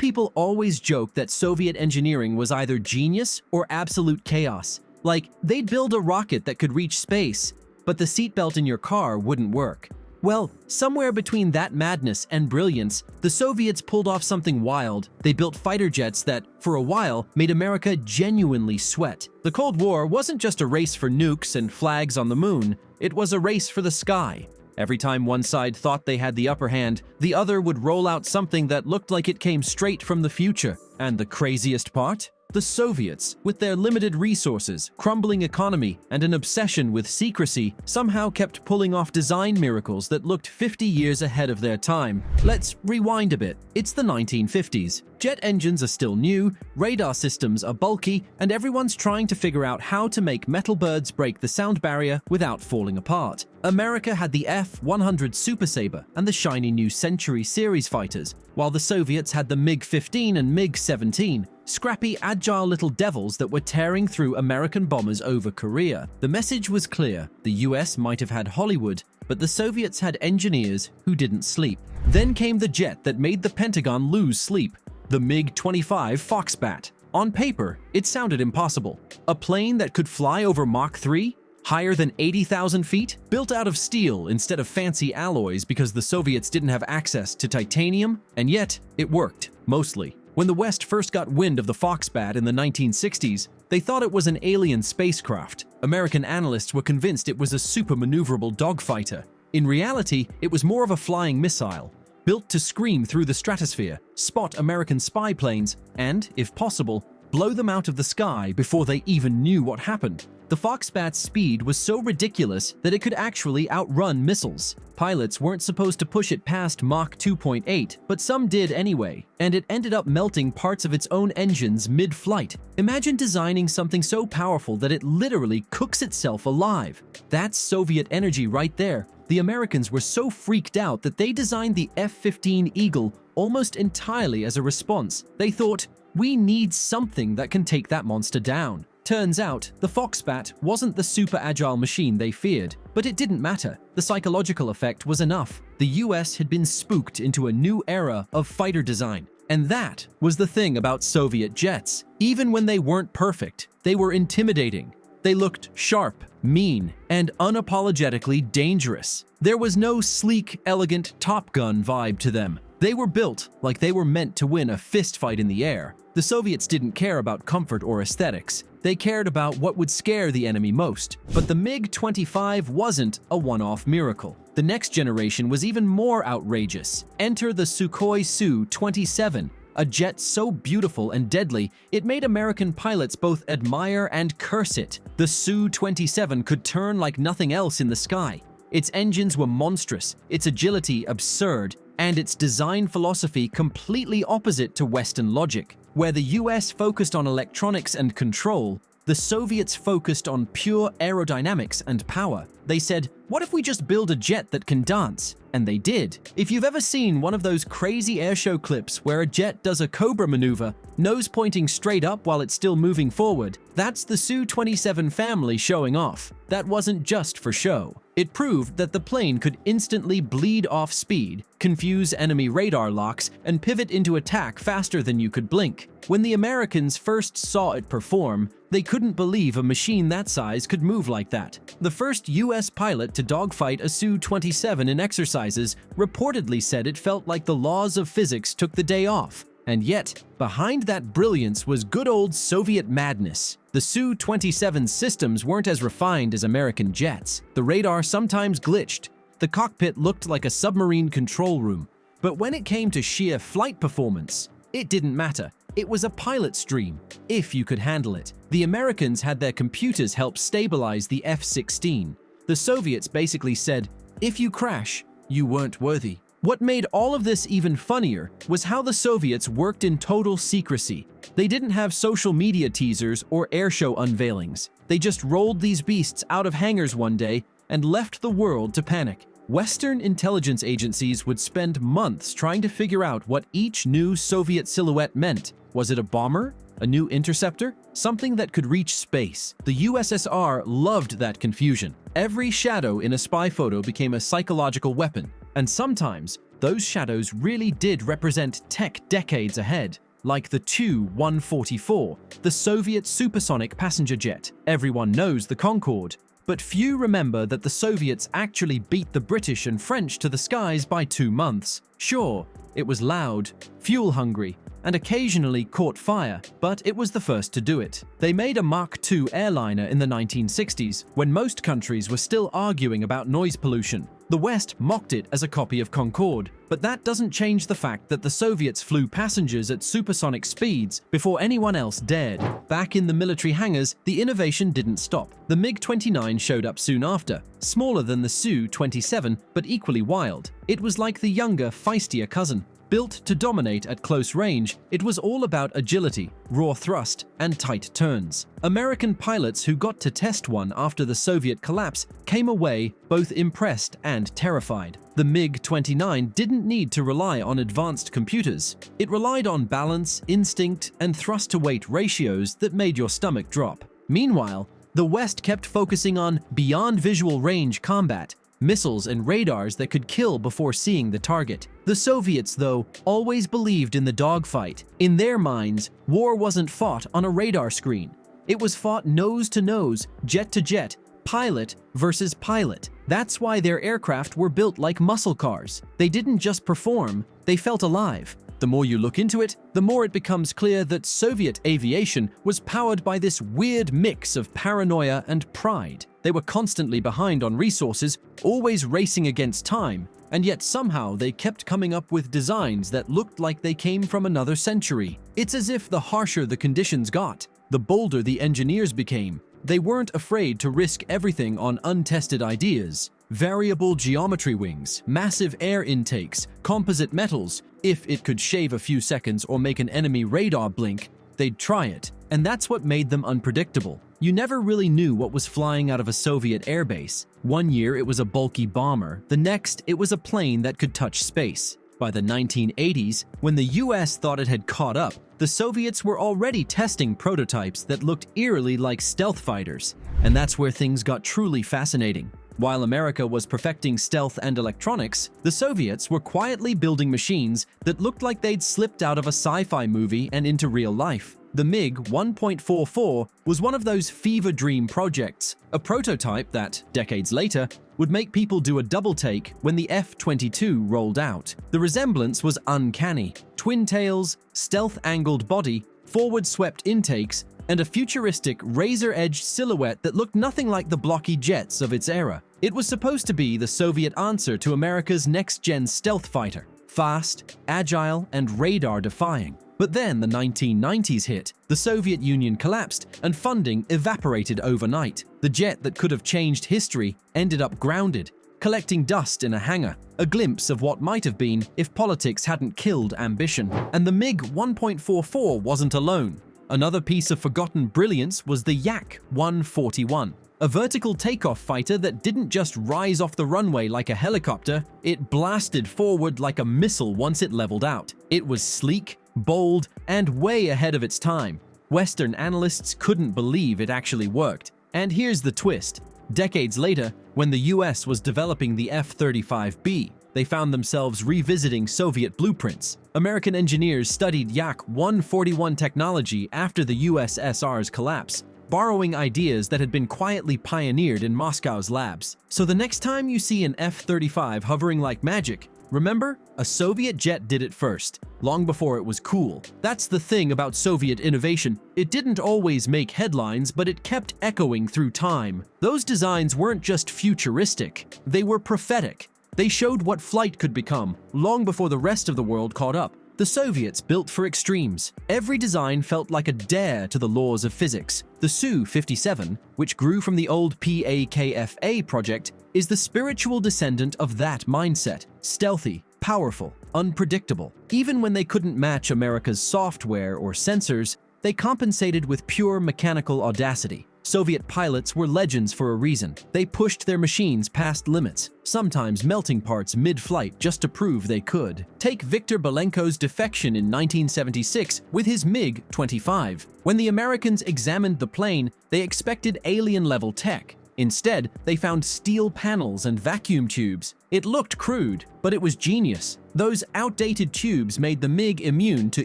people always joke that Soviet engineering was either genius or absolute chaos. Like, they'd build a rocket that could reach space, but the seatbelt in your car wouldn't work. Well, somewhere between that madness and brilliance, the Soviets pulled off something wild. They built fighter jets that, for a while, made America genuinely sweat. The Cold War wasn't just a race for nukes and flags on the moon, it was a race for the sky. Every time one side thought they had the upper hand, the other would roll out something that looked like it came straight from the future. And the craziest part? The Soviets, with their limited resources, crumbling economy, and an obsession with secrecy, somehow kept pulling off design miracles that looked 50 years ahead of their time. Let's rewind a bit. It's the 1950s. Jet engines are still new, radar systems are bulky, and everyone's trying to figure out how to make metal birds break the sound barrier without falling apart. America had the F-100 Super Sabre and the shiny new Century series fighters, while the Soviets had the MiG-15 and MiG-17, scrappy, agile little devils that were tearing through American bombers over Korea. The message was clear: the US might have had Hollywood, but the Soviets had engineers who didn't sleep. Then came the jet that made the Pentagon lose sleep, the MiG-25 Foxbat. On paper, it sounded impossible. A plane that could fly over Mach 3? Higher than 80,000 feet? Built out of steel instead of fancy alloys because the Soviets didn't have access to titanium? And yet, it worked, mostly. When the West first got wind of the Foxbat in the 1960s, they thought it was an alien spacecraft. American analysts were convinced it was a super-maneuverable dogfighter. In reality, it was more of a flying missile, built to scream through the stratosphere, spot American spy planes, and, if possible, blow them out of the sky before they even knew what happened. The Foxbat's speed was so ridiculous that it could actually outrun missiles. Pilots weren't supposed to push it past Mach 2.8, but some did anyway, and it ended up melting parts of its own engines mid-flight. Imagine designing something so powerful that it literally cooks itself alive. That's Soviet energy right there. The Americans were so freaked out that they designed the F-15 Eagle almost entirely as a response. They thought, we need something that can take that monster down. Turns out, the Foxbat wasn't the super agile machine they feared, but it didn't matter. The psychological effect was enough. The US had been spooked into a new era of fighter design. And that was the thing about Soviet jets. Even when they weren't perfect, they were intimidating. They looked sharp, mean, and unapologetically dangerous. There was no sleek, elegant Top Gun vibe to them. They were built like they were meant to win a fistfight in the air. The Soviets didn't care about comfort or aesthetics. They cared about what would scare the enemy most. But the MiG-25 wasn't a one-off miracle. The next generation was even more outrageous. Enter the Sukhoi Su-27, a jet so beautiful and deadly, it made American pilots both admire and curse it. The Su-27 could turn like nothing else in the sky. Its engines were monstrous, its agility absurd, and its design philosophy completely opposite to Western logic. Where the US focused on electronics and control, the Soviets focused on pure aerodynamics and power. They said, what if we just build a jet that can dance? And they did. If you've ever seen one of those crazy airshow clips where a jet does a cobra maneuver, nose pointing straight up while it's still moving forward, that's the Su-27 family showing off. That wasn't just for show. It proved that the plane could instantly bleed off speed, confuse enemy radar locks, and pivot into attack faster than you could blink. When the Americans first saw it perform, they couldn't believe a machine that size could move like that. The first US pilot to dogfight a Su-27 in exercises reportedly said it felt like the laws of physics took the day off. And yet, behind that brilliance was good old Soviet madness. The Su-27 systems weren't as refined as American jets. The radar sometimes glitched. The cockpit looked like a submarine control room. But when it came to sheer flight performance, it didn't matter. It was a pilot's dream, if you could handle it. The Americans had their computers help stabilize the F-16. The Soviets basically said, if you crash, you weren't worthy. What made all of this even funnier was how the Soviets worked in total secrecy. They didn't have social media teasers or airshow unveilings. They just rolled these beasts out of hangars one day and left the world to panic. Western intelligence agencies would spend months trying to figure out what each new Soviet silhouette meant. Was it a bomber? A new interceptor? Something that could reach space? The USSR loved that confusion. Every shadow in a spy photo became a psychological weapon. And sometimes, those shadows really did represent tech decades ahead, like the Tu-144, the Soviet supersonic passenger jet. Everyone knows the Concorde, but few remember that the Soviets actually beat the British and French to the skies by 2 months. Sure, it was loud, fuel-hungry, and occasionally caught fire, but it was the first to do it. They made a Mach II airliner in the 1960s, when most countries were still arguing about noise pollution. The West mocked it as a copy of Concorde, but that doesn't change the fact that the Soviets flew passengers at supersonic speeds before anyone else dared. Back in the military hangars, the innovation didn't stop. The MiG-29 showed up soon after, smaller than the Su-27, but equally wild. It was like the younger, feistier cousin. Built to dominate at close range, it was all about agility, raw thrust, and tight turns. American pilots who got to test one after the Soviet collapse came away both impressed and terrified. The MiG-29 didn't need to rely on advanced computers. It relied on balance, instinct, and thrust-to-weight ratios that made your stomach drop. Meanwhile, the West kept focusing on beyond visual range combat, missiles and radars that could kill before seeing the target. The Soviets, though, always believed in the dogfight. In their minds, war wasn't fought on a radar screen. It was fought nose to nose, jet to jet, pilot versus pilot. That's why their aircraft were built like muscle cars. They didn't just perform, they felt alive. The more you look into it, the more it becomes clear that Soviet aviation was powered by this weird mix of paranoia and pride. They were constantly behind on resources, always racing against time, and yet somehow they kept coming up with designs that looked like they came from another century. It's as if the harsher the conditions got, the bolder the engineers became. They weren't afraid to risk everything on untested ideas. Variable geometry wings, massive air intakes, composite metals. If it could shave a few seconds or make an enemy radar blink, they'd try it. And that's what made them unpredictable. You never really knew what was flying out of a Soviet airbase. One year it was a bulky bomber, the next it was a plane that could touch space. By the 1980s, when the US thought it had caught up, the Soviets were already testing prototypes that looked eerily like stealth fighters. And that's where things got truly fascinating. While America was perfecting stealth and electronics, the Soviets were quietly building machines that looked like they'd slipped out of a sci-fi movie and into real life. The MiG-1.44 was one of those fever dream projects, a prototype that, decades later, would make people do a double take when the F-22 rolled out. The resemblance was uncanny. Twin tails, stealth-angled body, forward-swept intakes, and a futuristic, razor-edged silhouette that looked nothing like the blocky jets of its era. It was supposed to be the Soviet answer to America's next-gen stealth fighter, fast, agile, and radar-defying. But then the 1990s hit, the Soviet Union collapsed, and funding evaporated overnight. The jet that could have changed history ended up grounded, collecting dust in a hangar, a glimpse of what might have been if politics hadn't killed ambition. And the MiG-1.44 wasn't alone. Another piece of forgotten brilliance was the Yak-141, a vertical takeoff fighter that didn't just rise off the runway like a helicopter, it blasted forward like a missile once it leveled out. It was sleek, bold, and way ahead of its time. Western analysts couldn't believe it actually worked. And here's the twist. Decades later, when the US was developing the F-35B, they found themselves revisiting Soviet blueprints. American engineers studied Yak-141 technology after the USSR's collapse, borrowing ideas that had been quietly pioneered in Moscow's labs. So the next time you see an F-35 hovering like magic, remember, a Soviet jet did it first, long before it was cool. That's the thing about Soviet innovation. It didn't always make headlines, but it kept echoing through time. Those designs weren't just futuristic, they were prophetic. They showed what flight could become, long before the rest of the world caught up. The Soviets built for extremes. Every design felt like a dare to the laws of physics. The Su-57, which grew from the old PAKFA project, is the spiritual descendant of that mindset. Stealthy, powerful, unpredictable. Even when they couldn't match America's software or sensors, they compensated with pure mechanical audacity. Soviet pilots were legends for a reason. They pushed their machines past limits, sometimes melting parts mid-flight just to prove they could. Take Viktor Belenko's defection in 1976 with his MiG-25. When the Americans examined the plane, they expected alien-level tech. Instead, they found steel panels and vacuum tubes. It looked crude, but it was genius. Those outdated tubes made the MiG immune to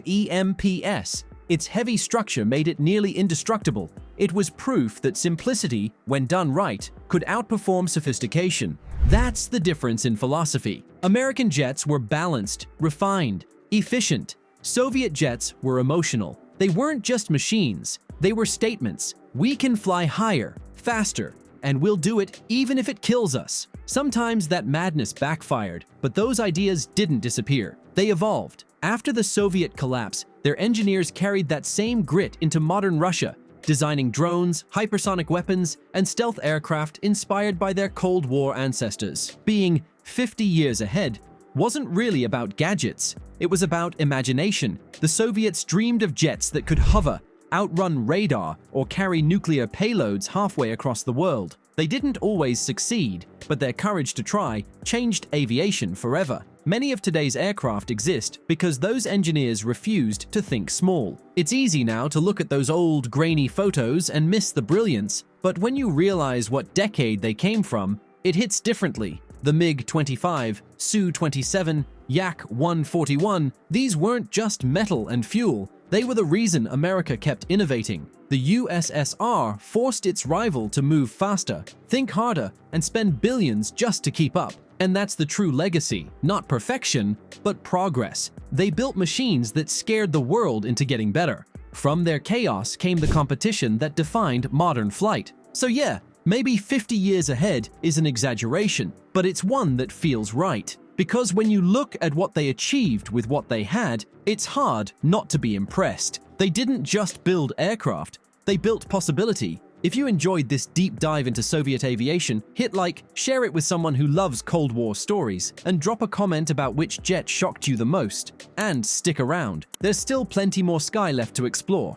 EMPs. Its heavy structure made it nearly indestructible. It was proof that simplicity, when done right, could outperform sophistication. That's the difference in philosophy. American jets were balanced, refined, efficient. Soviet jets were emotional. They weren't just machines, they were statements. We can fly higher, faster, and we'll do it even if it kills us. Sometimes that madness backfired, but those ideas didn't disappear. They evolved. After the Soviet collapse, their engineers carried that same grit into modern Russia, designing drones, hypersonic weapons, and stealth aircraft inspired by their Cold War ancestors. Being 50 years ahead wasn't really about gadgets. It was about imagination. The Soviets dreamed of jets that could hover, outrun radar, or carry nuclear payloads halfway across the world. They didn't always succeed, but their courage to try changed aviation forever. Many of today's aircraft exist because those engineers refused to think small. It's easy now to look at those old, grainy photos and miss the brilliance, but when you realize what decade they came from, it hits differently. The MiG-25, Su-27, Yak-141, these weren't just metal and fuel, they were the reason America kept innovating. The USSR forced its rival to move faster, think harder, and spend billions just to keep up. And that's the true legacy, not perfection, but progress. They built machines that scared the world into getting better. From their chaos came the competition that defined modern flight. So yeah, maybe 50 years ahead is an exaggeration, but it's one that feels right. Because when you look at what they achieved with what they had, it's hard not to be impressed. They didn't just build aircraft, they built possibility. If you enjoyed this deep dive into Soviet aviation, hit like, share it with someone who loves Cold War stories, and drop a comment about which jet shocked you the most. And stick around, there's still plenty more sky left to explore.